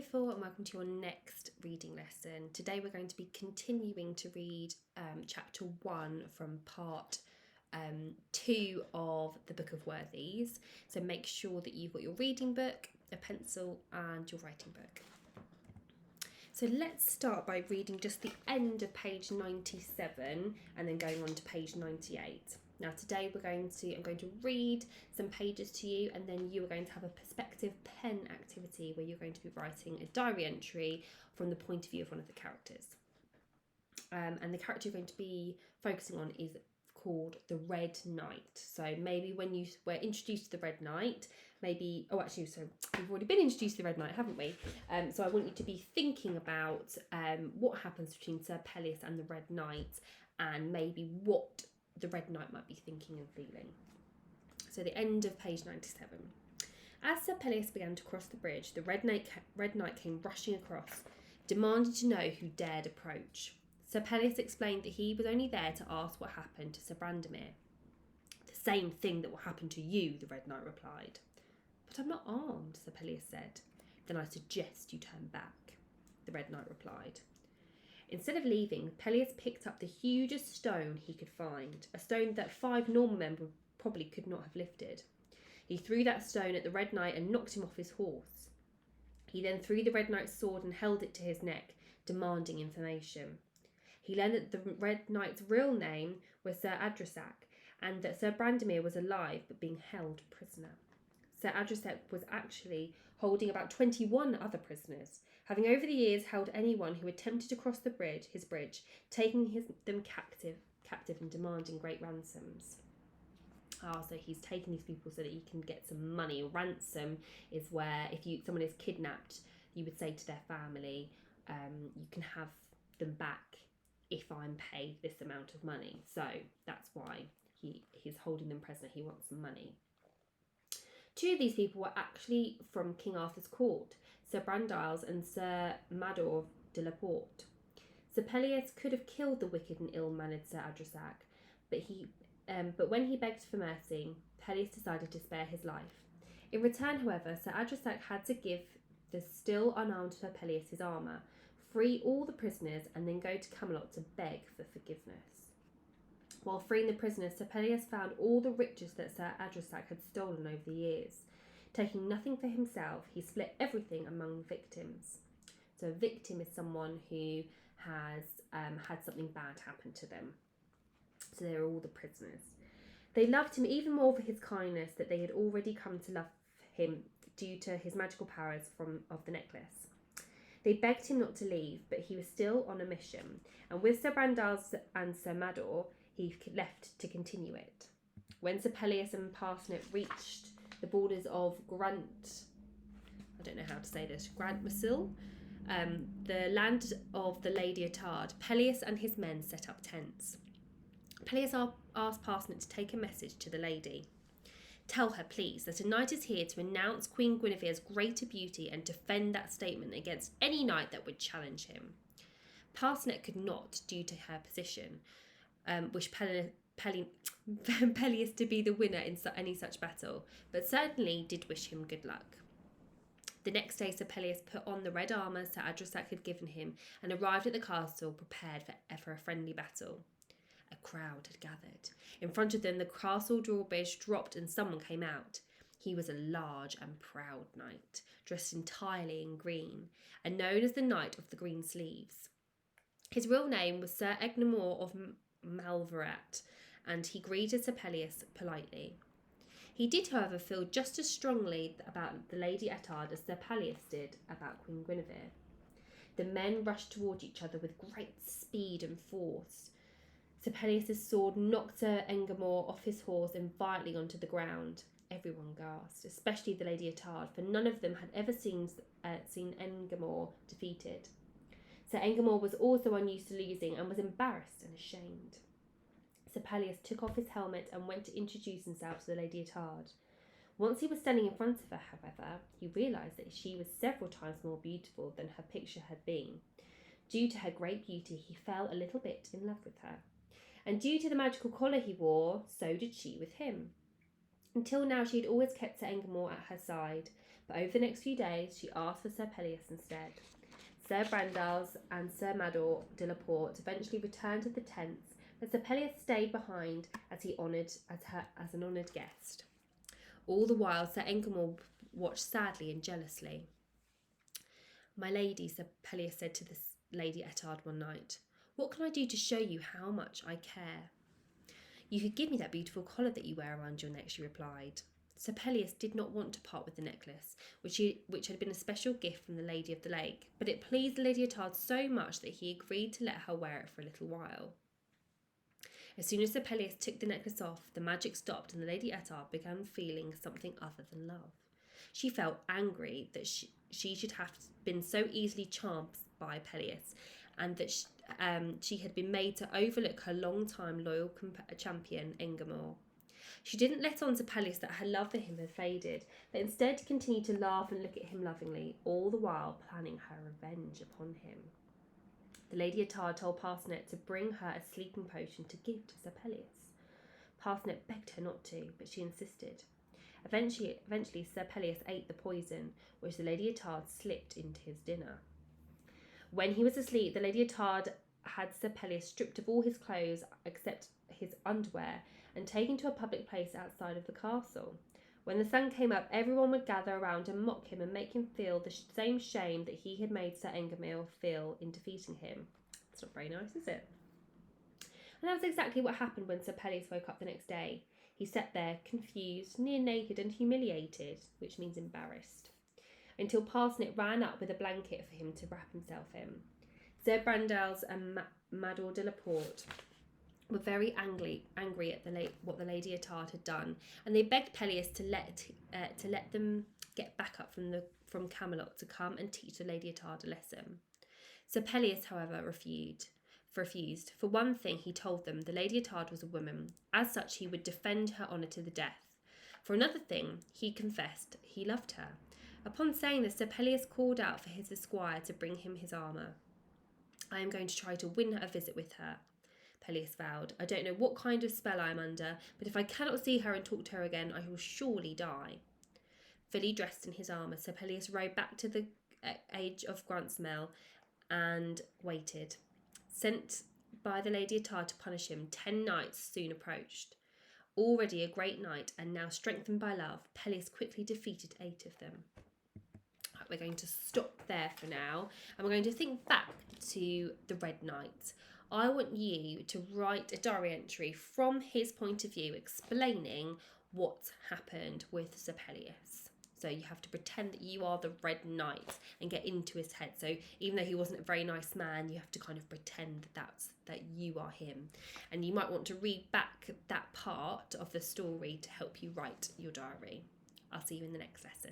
Beautiful, and welcome to your next reading lesson. Today we're going to be continuing to read chapter 1 from part 2 of the Book of Worthies. So make sure that you've got your reading book, a pencil and your writing book. So let's start by reading just the end of page 97 and then going on to page 98. Now today I'm going to read some pages to you, and then you are going to have a perspective pen activity where you're going to be writing a diary entry from the point of view of one of the characters. And the character you're going to be focusing on is called the Red Knight. So maybe when you were introduced to the Red Knight, we've already been introduced to the Red Knight, haven't we? So I want you to be thinking about what happens between Sir Pelleas and the Red Knight, and maybe what the Red Knight might be thinking and feeling. So the end of page 97. As Sir Pelleas began to cross the bridge, the Red Knight came rushing across, demanding to know who dared approach. Sir Pelleas explained that he was only there to ask what happened to Sir Brandemere. The same thing that will happen to you, the Red Knight replied. But I'm not armed, Sir Pelleas said. Then I suggest you turn back, the Red Knight replied. Instead of leaving, Pelleas picked up the hugest stone he could find, a stone that 5 normal men probably could not have lifted. He threw that stone at the Red Knight and knocked him off his horse. He then threw the Red Knight's sword and held it to his neck, demanding information. He learned that the Red Knight's real name was Sir Adrastak, and that Sir Brandemere was alive but being held prisoner. Sir Adrastak was actually holding about 21 other prisoners, having over the years held anyone who attempted to cross his bridge, taking them captive and demanding great ransoms. So he's taking these people so that he can get some money. Ransom is where if someone is kidnapped, you would say to their family, you can have them back if I'm paid this amount of money. So that's why he's holding them prisoner. He wants some money. 2 of these people were actually from King Arthur's court, Sir Brandiles and Sir Mador de la Porte. Sir Pelleas could have killed the wicked and ill-mannered Sir Adrastak, but when he begged for mercy, Pelleas decided to spare his life. In return, however, Sir Adrastak had to give the still unarmed Sir Pelleas his armour, free all the prisoners, and then go to Camelot to beg for forgiveness. While freeing the prisoners, Sir Pelleas found all the riches that Sir Adrastak had stolen over the years. Taking nothing for himself, he split everything among victims. So a victim is someone who has had something bad happen to them. So they're all the prisoners. They loved him even more for his kindness that they had already come to love him due to his magical powers of the necklace. They begged him not to leave, but he was still on a mission, and with Sir Brandiles and Sir Mador, he left to continue it. When Sir Pelleas and Parcenet reached the borders of Grantmessil, the land of the Lady Ettard, Pelleas and his men set up tents. Pelleas asked Parcenet to take a message to the lady. Tell her, please, that a knight is here to announce Queen Guinevere's greater beauty and defend that statement against any knight that would challenge him. Parcenet could not, due to her position, wish Pelleas to be the winner in any such battle, but certainly did wish him good luck. The next day, Sir Pelleas put on the red armour Sir Adrastak had given him and arrived at the castle prepared for a friendly battle. A crowd had gathered. In front of them, the castle drawbridge dropped and someone came out. He was a large and proud knight, dressed entirely in green, and known as the Knight of the Green Sleeves. His real name was Sir Egnemore of Malverat, and he greeted Sir Pelleas politely. He did, however, feel just as strongly about the Lady Ettard as Sir Pelleas did about Queen Guinevere. The men rushed toward each other with great speed and force. Sir Pelleas' sword knocked Sir Egnemore off his horse and violently onto the ground. Everyone gasped, especially the Lady Ettard, for none of them had ever seen Egnemore defeated. Sir Egnemore was also unused to losing and was embarrassed and ashamed. Sir Pelleas took off his helmet and went to introduce himself to the Lady Ettard. Once he was standing in front of her, however, he realised that she was several times more beautiful than her picture had been. Due to her great beauty, he fell a little bit in love with her. And due to the magical collar he wore, so did she with him. Until now, she had always kept Sir Egnemore at her side, But over the next few days, she asked for Sir Pelleas instead. Sir Brandiles and Sir Mador de la Porte eventually returned to the tents, but Sir Pelleas stayed behind as an honoured guest. All the while, Sir Engamore watched sadly and jealously. "My lady," Sir Pelleas said to the Lady Ettard one night, "what can I do to show you how much I care?" "You could give me that beautiful collar that you wear around your neck," she replied. Sir Pelleas did not want to part with the necklace, which had been a special gift from the Lady of the Lake, but it pleased the Lady Ettard so much that he agreed to let her wear it for a little while. As soon as Sir Pelleas took the necklace off, the magic stopped and the Lady Ettard began feeling something other than love. She felt angry that she should have been so easily charmed by Pelleas, and that she had been made to overlook her long-time loyal champion, Engamore. She didn't let on to Pelleas that her love for him had faded, but instead continued to laugh and look at him lovingly, all the while planning her revenge upon him. The Lady Ettard told Parcenet to bring her a sleeping potion to give to Sir Pelleas. Parcenet begged her not to, but she insisted. Eventually, Sir Pelleas ate the poison, which the Lady Ettard slipped into his dinner. When he was asleep, the Lady Ettard had Sir Pelleas stripped of all his clothes except his underwear and taken to a public place outside of the castle. When the sun came up, everyone would gather around and mock him and make him feel the same shame that he had made Sir Engamore feel in defeating him. It's not very nice, is it? And that was exactly what happened when Sir Pelleas woke up the next day. He sat there, confused, near naked and humiliated, which means embarrassed, until Parcenet ran up with a blanket for him to wrap himself in. Sir Brandiles and Mador de la Porte were very angry at what the Lady Ettard had done, and they begged Pelleas to let them get back up from Camelot to come and teach the Lady Ettard a lesson. Sir Pelleas, however, refused. For one thing, he told them the Lady Ettard was a woman. As such, he would defend her honour to the death. For another thing, he confessed he loved her. Upon saying this, Sir Pelleas called out for his esquire to bring him his armour. "I am going to try to win a visit with her," Pelleas vowed. "I don't know what kind of spell I am under, but if I cannot see her and talk to her again, I will surely die." Fully dressed in his armour, Sir Pelleas rode back to the age of Gruntsmell and waited. Sent by the Lady Ettard to punish him, 10 knights soon approached. Already a great knight, and now strengthened by love, Pelleas quickly defeated 8 of them. We're going to stop there for now, and we're going to think back to the Red Knight. I want you to write a diary entry from his point of view, explaining what happened with Sir Pelleas. So you have to pretend that you are the Red Knight and get into his head. So even though he wasn't a very nice man, you have to kind of pretend that you are him. And you might want to read back that part of the story to help you write your diary. I'll see you in the next lesson.